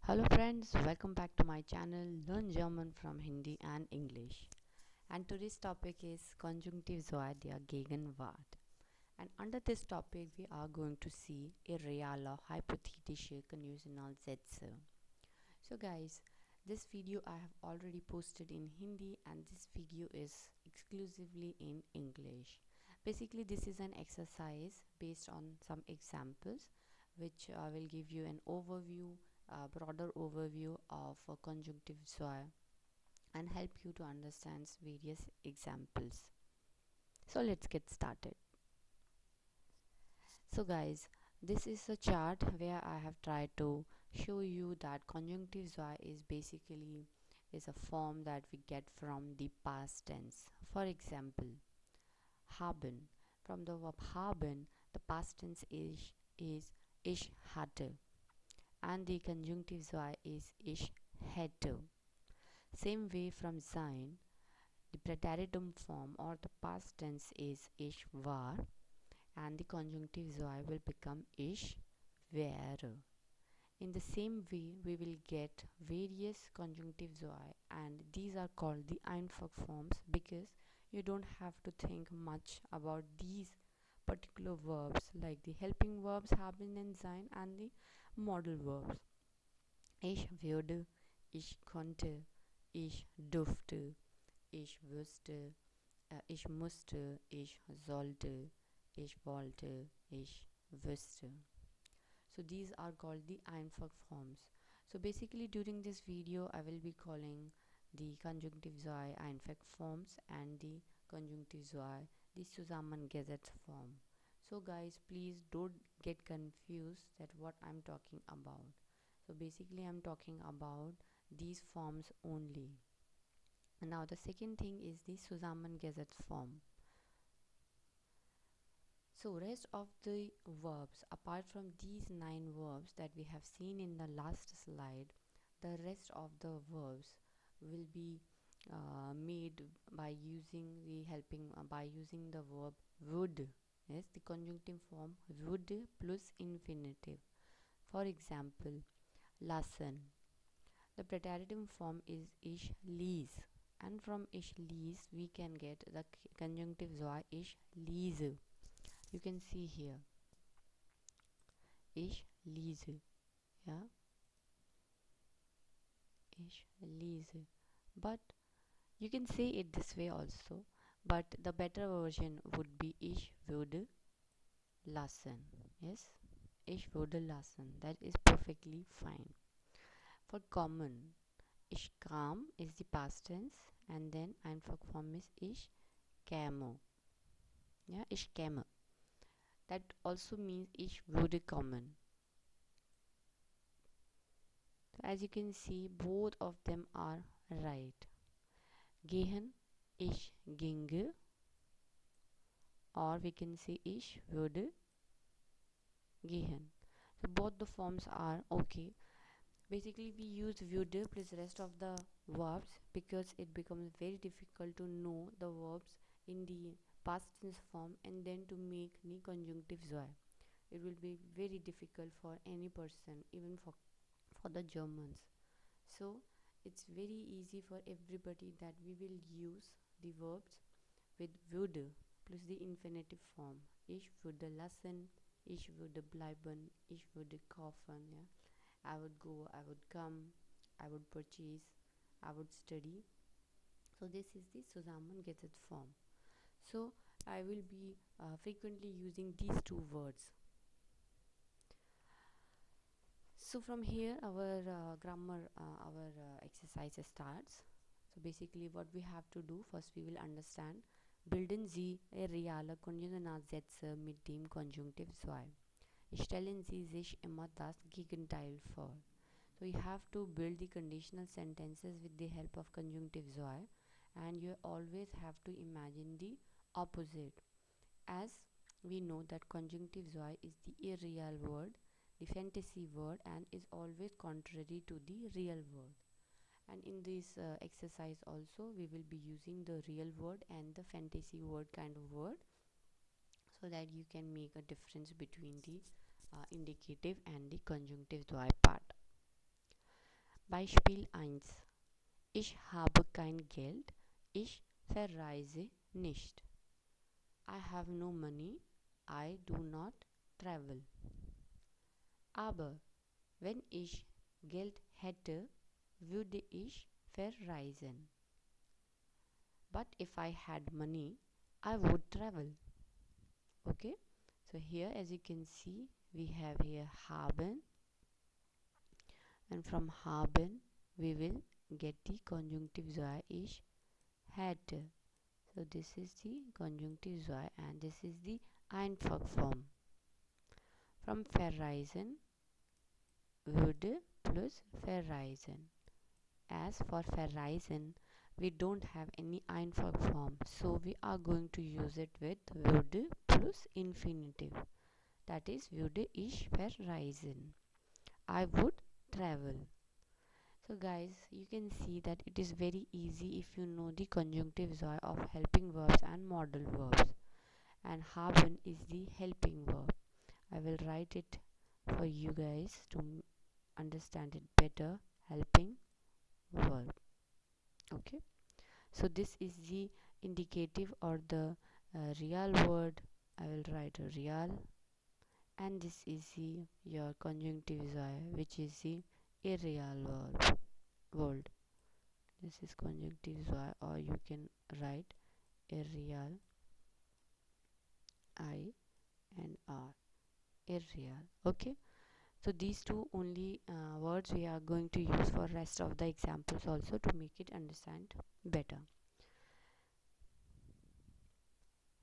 Hello friends, welcome back to my channel Learn German from Hindi and English. And today's topic is Konjunktiv II der Gegenwart. And under this topic we are going to see Irreale, hypothetische Konditionalsätze. So guys, this video I have already posted in Hindi and this video is exclusively in English. Basically this is an exercise based on some examples which will give you an overview, broader overview of conjunctive II and help you to understand various examples. So let's get started. So guys, this is a chart where I have tried to show you that conjunctive II is basically is a form that we get from the past tense. For example, haben. From the verb haben, the past tense is ich hatte, and the conjunctive II is ich hätte. Same way from sein, the preteritum form or the past tense is ich war, and the conjunctive II will become ich wäre. In the same way, we will get various conjunctive II, and these are called the Einfach forms because you don't have to think much about these particular verbs like the helping verbs haben and sein and the modal verbs. Ich würde, ich konnte, ich durfte, ich wüsste, ich musste, ich sollte, ich wollte, ich wüsste. So these are called the Einfach forms. So basically during this video I will be calling the conjunctive II Einfach forms and the conjunctive II the Zusammengesetzt form. So guys, please don't get confused that what I'm talking about. So basically I'm talking about these forms only. And now the second thing is the Zusammengesetzt form. So rest of the verbs, apart from these 9 verbs that we have seen in the last slide, the rest of the verbs will be made by using the helping by using the verb would. Yes, the conjunctive form would plus infinitive. For example, lassen. The preteritum form is ich ließ, and from ich ließ we can get the conjunctive II ich lese. You can see here ich lese, yeah, ich lese, but you can say it this way also, but the better version would be ich würde lassen. Yes, ich würde lassen, that is perfectly fine. For common, ich kam is the past tense and then Einfach form is ich käme, yeah, ich käme. That also means ich würde kommen. So as you can see, both of them are right. Gehen, ich ginge, or we can say ich würde gehen. So both the forms are okay. Basically we use würde plus rest of the verbs because it becomes very difficult to know the verbs in the past tense form and then to make the conjunctive II. It will be very difficult for any person, even for the Germans. So it's very easy for everybody that we will use the verbs with würde plus the infinitive form. Ich würde lassen, ich würde bleiben, ich würde kaufen. Yeah? I would go, I would come, I would purchase, I would study. So this is the Zusammengesetzt form. So I will be frequently using these two words. So from here our grammar, our exercise starts. So basically what we have to do, first we will understand bilden Sie reale Konditionalsätze mit dem Konjunktiv II. Stellen Sie sich immer das Gegenteil vor. So you have to build the conditional sentences with the help of conjunctive II, and you always have to imagine the opposite, as we know that conjunctive II is the irreal word, the fantasy word, and is always contrary to the real word. And in this exercise also we will be using the real word and the fantasy word kind of word, so that you can make a difference between the indicative and the conjunctive II part. Beispiel 1. Ich habe kein Geld. Ich verreise nicht. I have no money. I do not travel. Aber wenn ich Geld hätte, würde ich verreisen. But if I had money, I would travel. Okay, so here as you can see, we have here haben, and from haben we will get the conjunctive zwei ich hätte. So this is the conjunctive zwei and this is the Einfach form. From verreisen, würde plus verreisen. As for verreisen, we don't have any Einfach form, so we are going to use it with würde plus infinitive. That is, würde ich verreisen. I would travel. So guys, you can see that it is very easy if you know the conjunctive zwei of helping verbs and modal verbs. And haben is the helping verb. I will write it for you guys to understand it better. Helping verb. Okay. So this is the indicative or the real word. I will write a real, and this is the your conjunctive zwei, which is the irreal word. This is conjunctive zwei, or you can write irreal, I and R, irreal. Okay, so these two only words we are going to use for rest of the examples also to make it understand better.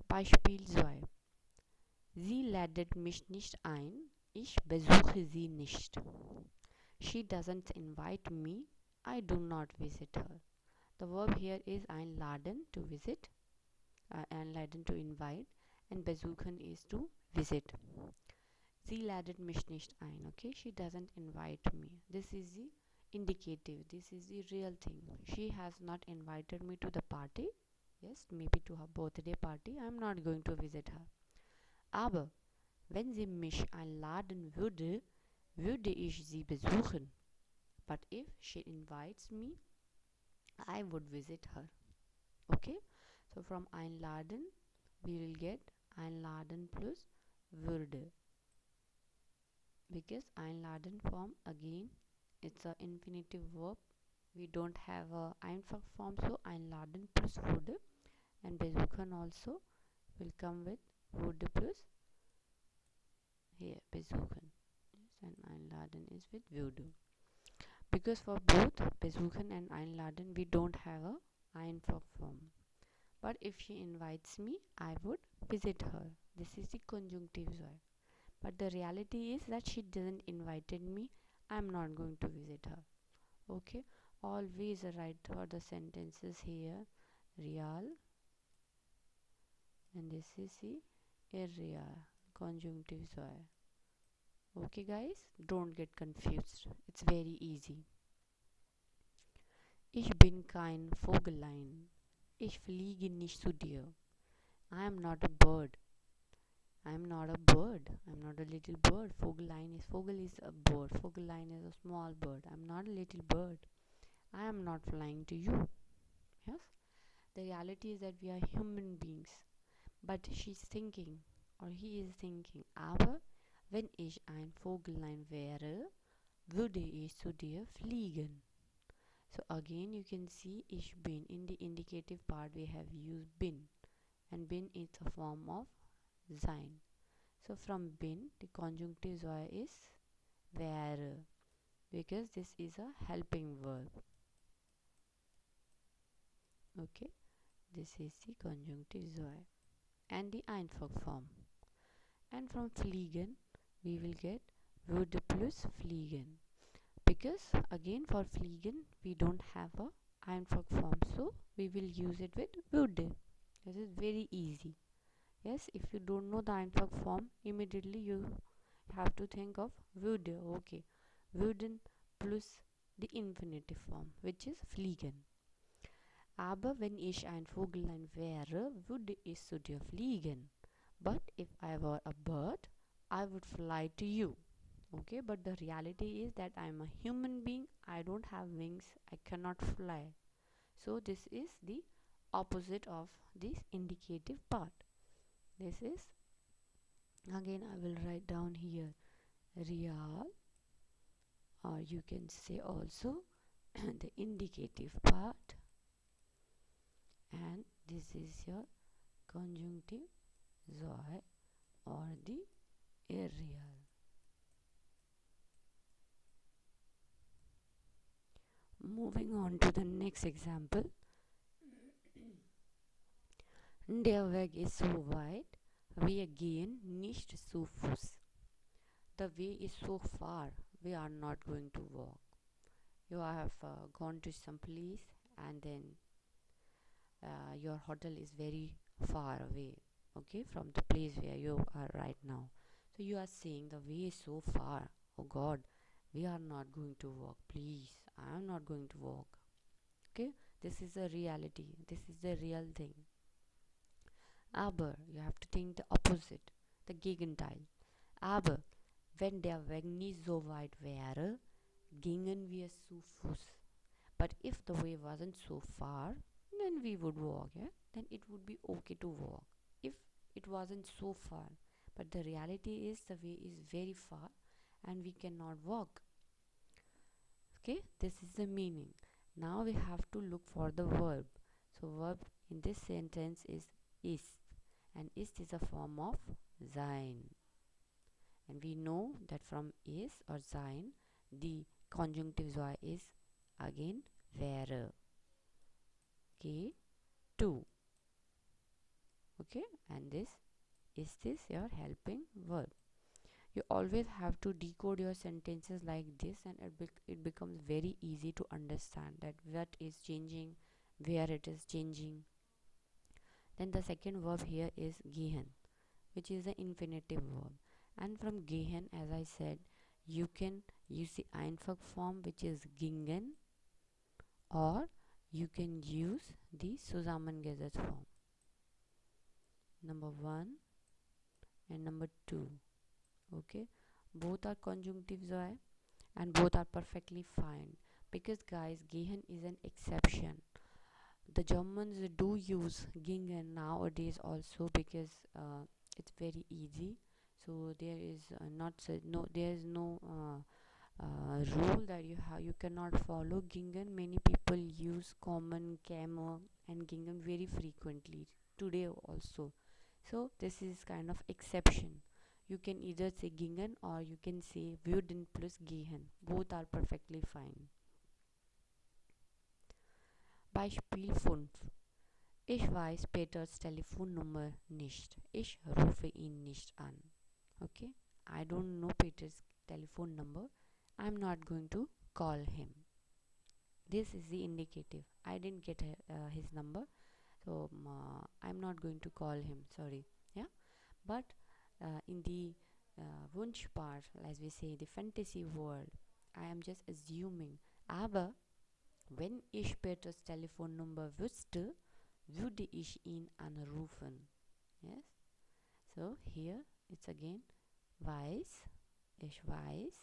Beispiel 2. Sie ladet mich nicht ein, ich besuche sie nicht. She doesn't invite me, I do not visit her. The verb here is einladen, to visit, einladen, to invite, and besuchen is to visit. Sie ladet mich nicht ein, okay? She doesn't invite me. This is the indicative, this is the real thing. She has not invited me to the party. Yes, maybe to her birthday party. I am not going to visit her. Aber wenn sie mich einladen würde, würde ich sie besuchen. But if she invites me, I would visit her. Okay, so from einladen we will get einladen plus würde, because einladen form again it's a infinitive verb. We don't have a Einfach form, so einladen plus würde, and besuchen also will come with würde plus here besuchen. Yes, and einladen is with würde. Because for both besuchen and einladen we don't have a Einfach form. But if she invites me, I would visit her. This is the conjunctive zwei. But the reality is that she doesn't invited me. I am not going to visit her. Okay. Always write for the sentences here real, and this is the irreal conjunctive zwei. Okay guys, don't get confused. It's very easy. Ich bin kein Vogelein. Ich fliege nicht zu dir. I am not a bird. I am not a bird. I am not a little bird. Vogel is a bird. Vogelein is a small bird. I am not a little bird. I am not flying to you. Yes? The reality is that we are human beings. But she's thinking, or he is thinking, aber wenn ich ein Vogelein wäre, würde ich zu dir fliegen. So again you can see ich bin. In the indicative part we have used bin, and bin is a form of sein. So from bin the conjunctive zwei is wäre, because this is a helping verb. Okay, this is the conjunctive zwei and the Einfach form. And from fliegen we will get würde plus fliegen, because again for fliegen we don't have a Einfach form, so we will use it with würde. This is very easy. Yes, if you don't know the Einfach form, immediately you have to think of würde. Okay, würden plus the infinitive form, which is fliegen. Aber wenn ich ein Vogelein wäre, würde ich zu dir fliegen. But if I were a bird, I would fly to you. Okay, but the reality is that I'm a human being, I don't have wings, I cannot fly. So this is the opposite of this indicative part. This is, again I will write down here, real, or you can say also the indicative part, and this is your conjunctive joy or the irreal. Moving on to the next example. Der Weg ist so weit, wir gehen nicht zu Fuß. The way is so far, we are not going to walk. You have gone to some place, and then your hotel is very far away, okay, from the place where you are right now. So you are saying the way is so far. Oh God, we are not going to walk. Please, I am not going to walk. Okay, this is the reality. This is the real thing. Aber, you have to think the opposite, the Gegenteil. Aber, wenn der Weg nicht so weit wäre, gingen wir zu Fuß. But if the way wasn't so far, then we would walk, yeah? Then it would be okay to walk. If it wasn't so far. But the reality is the way is very far and we cannot walk. Okay, this is the meaning. Now we have to look for the verb. So verb in this sentence is ist, and ist is a form of sein. And we know that from ist or sein, the conjunctive joy is again wäre. Okay, to. Okay, and this is this your helping verb. You always have to decode your sentences like this, and it becomes very easy to understand that what is changing, where it is changing. Then the second verb here is gehen, which is the infinitive verb. And from gehen, as I said, you can use the Einfach form, which is gingen, or you can use the Zusammengesetzt form. Number 1 and number 2. Okay, both are conjunctive joy and both are perfectly fine, because guys, gehen is an exception. The Germans do use gingen nowadays also, because it's very easy. So there is no rule that you cannot follow gingen. Many people use common, käme and gingen very frequently today also. So this is kind of exception. You can either say gingen or you can say würden plus gehen. Both are perfectly fine. Beispiel 5. Ich weiß Peters Telefonnummer nicht. Ich rufe ihn nicht an. Okay, I don't know Peter's telephone number. I'm not going to call him. This is the indicative. I didn't get his number, so I'm not going to call him. Sorry. Yeah, but in the Wunsch part, as we say, the fantasy world, I am just assuming. Aber wenn ich Peters Telefonnummer wüsste, würde ich ihn anrufen. Yes. So here it's again weiß. Ich weiß.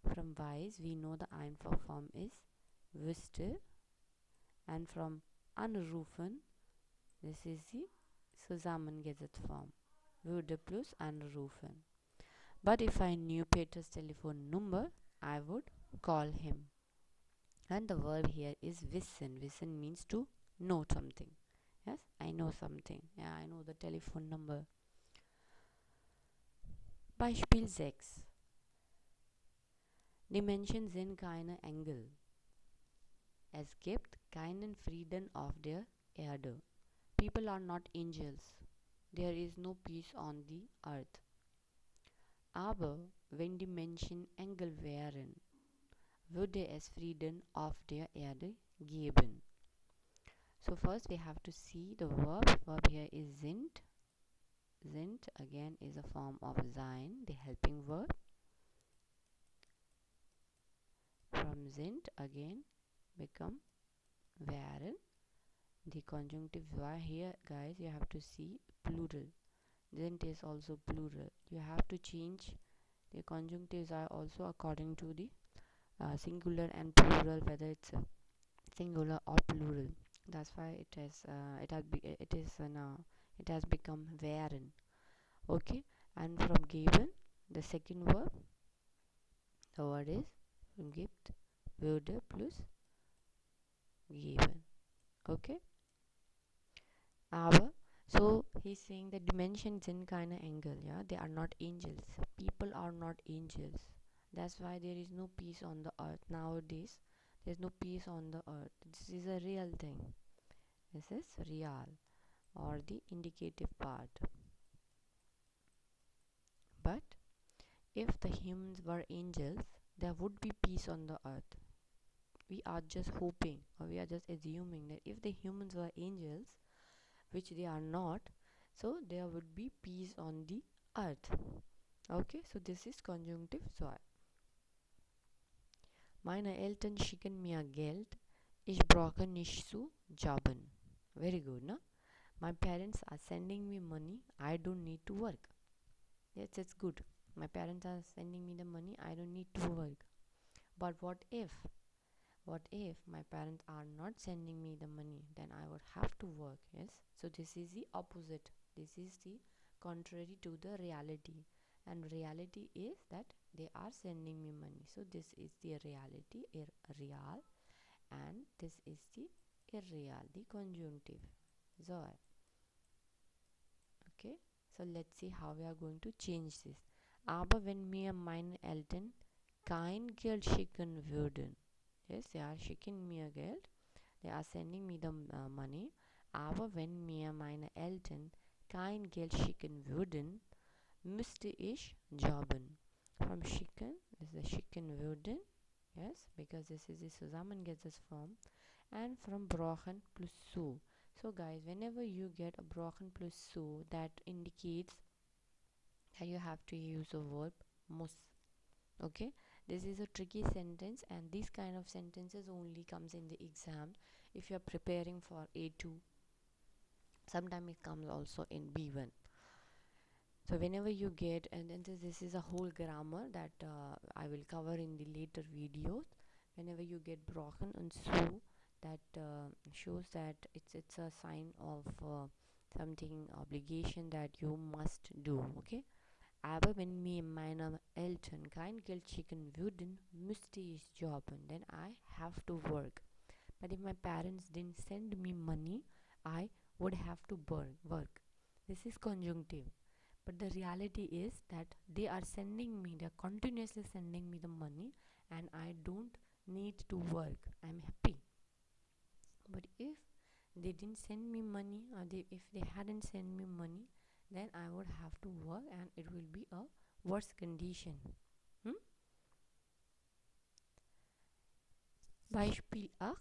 From weiß we know the Einfach form is wüsste, and from anrufen, this is the Zusammengesetzt form, würde plus anrufen. But if I knew Peter's telephone number, I would call him. And the verb here is wissen. Wissen means to know something. Yes, I know something. Yeah, I know the telephone number. Beispiel 6. Die Menschen sind keine Engel. Es gibt keinen Frieden auf der Erde. People are not angels. There is no peace on the earth. Aber wenn die Menschen Engel wären, würde es Frieden auf der Erde geben. So first we have to see the verb. Verb here is sind. Sind again is a form of sein, the helping verb. From sind again become wären. The conjunctive joy here, guys, you have to see plural. Sind is also plural. You have to change the conjunctives are also according to the singular and plural, whether it's singular or plural. That's why it has become wären. Okay, and from geben, the second verb, the word is gibt, würde plus geben. Okay, aber, so he's saying that dimensions sind keine Engel, yeah, they are not angels. People are not angels. That's why there is no peace on the earth nowadays. There's no peace on the earth. This is a real thing. This is real, or the indicative part. But if the humans were angels, there would be peace on the earth. We are just hoping, or we are just assuming that if the humans were angels, which they are not, so there would be peace on the earth. Okay, so this is Konjunktiv II. Meine Eltern schicken mir Geld, ich brauche nicht zu jobben. Very good, no? My parents are sending me money, I don't need to work. Yes, it's good. My parents are sending me the money, I don't need to work. But what if? What if my parents are not sending me the money? Then I would have to work, yes? So this is the opposite. This is the contrary to the reality. And reality is that they are sending me money. So this is the reality, real, and this is the irreal, the conjunctive. So, okay, so let's see how we are going to change this. Aber wenn mir meine Eltern kein Geld schicken würden, yes, they are schicken mir Geld, they are sending me the money, aber wenn mir meine Eltern kein Geld schicken würden, müsste ich jobben. From schicken, this is the schicken würden, yes, because this is the Zusammengesetztes form, and from brauchen plus zu. So guys, whenever you get a brauchen plus zu, that indicates that you have to use a verb muss. Okay, this is a tricky sentence, and these kind of sentences only comes in the exam if you are preparing for A2. Sometimes it comes also in B1. So whenever you get, and then this is a whole grammar that I will cover in the later videos. Whenever you get brauchen and zu, that shows that it's a sign of something obligation that you must do. Okay, aber wenn mir meine Eltern kein Geld schicken würden, müsste ich jobben. Then I have to work. But if my parents didn't send me money, I would have to work. This is conjunctive. But the reality is that they are continuously sending me the money, and I don't need to work. I'm happy. But if they didn't send me money, or if they hadn't sent me money, then I would have to work, and it will be a worse condition. Beispiel 8.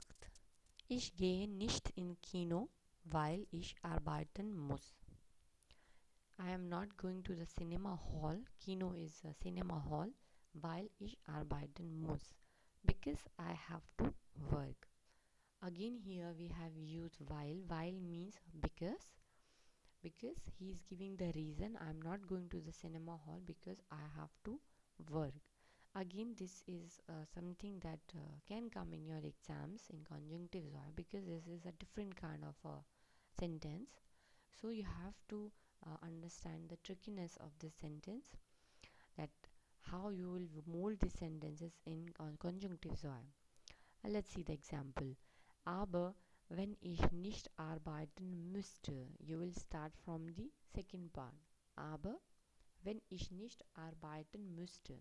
Ich gehe nicht in Kino, weil ich arbeiten muss. I am not going to the cinema hall. Kino is a cinema hall. Weil ich arbeiten muss. Because I have to work. Again here we have used while. While means because. Because he is giving the reason I am not going to the cinema hall because I have to work. Again, this is something that can come in your exams in conjunctive because this is a different kind of sentence. So you have to understand the trickiness of this sentence, that how you will mold the sentences in conjunctive. Let's see the example. Aber wenn ich nicht arbeiten müsste, you will start from the second part. Aber wenn ich nicht arbeiten müsste,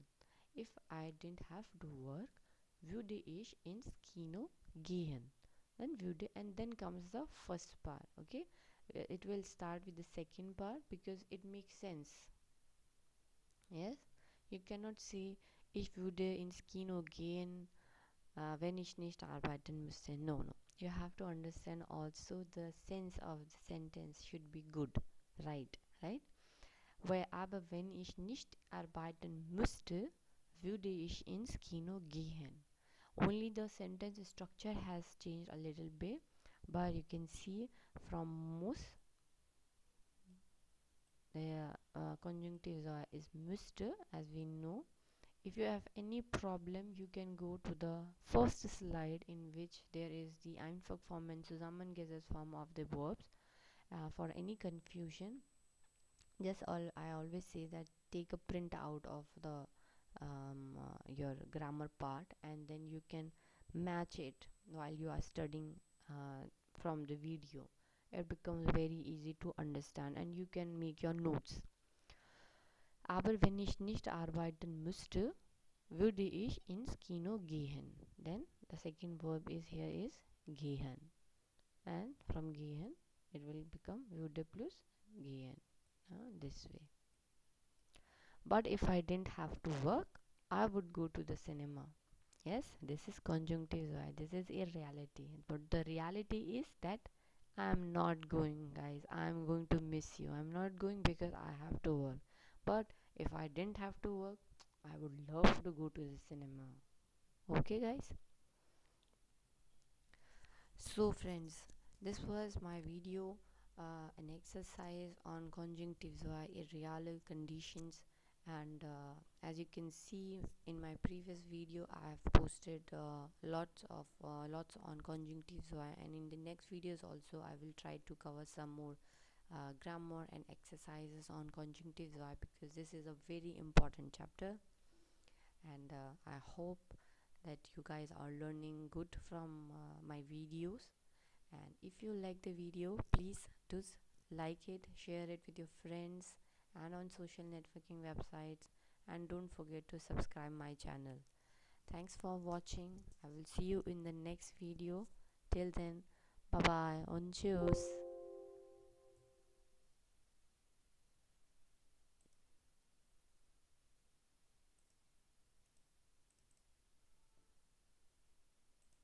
if I didn't have to work, würde ich ins Kino gehen. Then würde, and then comes the first part. Okay, it will start with the second part because it makes sense. Yes, you cannot say ich würde ins Kino gehen, wenn ich nicht arbeiten müsste. No. You have to understand also the sense of the sentence should be good, right? Aber wenn ich nicht arbeiten müsste, würde ich ins Kino gehen. Only the sentence structure has changed a little bit, but you can see from muss the conjunctive is müsste, as we know. If you have any problem, you can go to the first slide, in which there is the Einverformen Zusammengesetztform of the verbs. For any confusion, just all I always say that take a print out of the your grammar part, and then you can match it while you are studying from the video. It becomes very easy to understand, and you can make your notes. Aber wenn ich nicht arbeiten müsste, würde ich ins Kino gehen. Then the second verb is here is gehen, and from gehen it will become würde plus gehen, this way. But if I didn't have to work, I would go to the cinema. Yes, this is conjunctive, this is irreality. But the reality is that I am not going, guys. I am going to miss you. I'm not going because I have to work. But if I didn't have to work, I would love to go to the cinema. Okay, guys? So, friends, this was my video, an exercise on conjunctives by irreal conditions. And as you can see in my previous video, I have posted lots on conjunctives, and in the next videos also I will try to cover some more grammar and exercises on conjunctives, because this is a very important chapter. And I hope that you guys are learning good from my videos. And if you like the video, please do like it, share it with your friends and on social networking websites, and don't forget to subscribe my channel. Thanks for watching. I will see you in the next video. Till then, bye bye and cheers.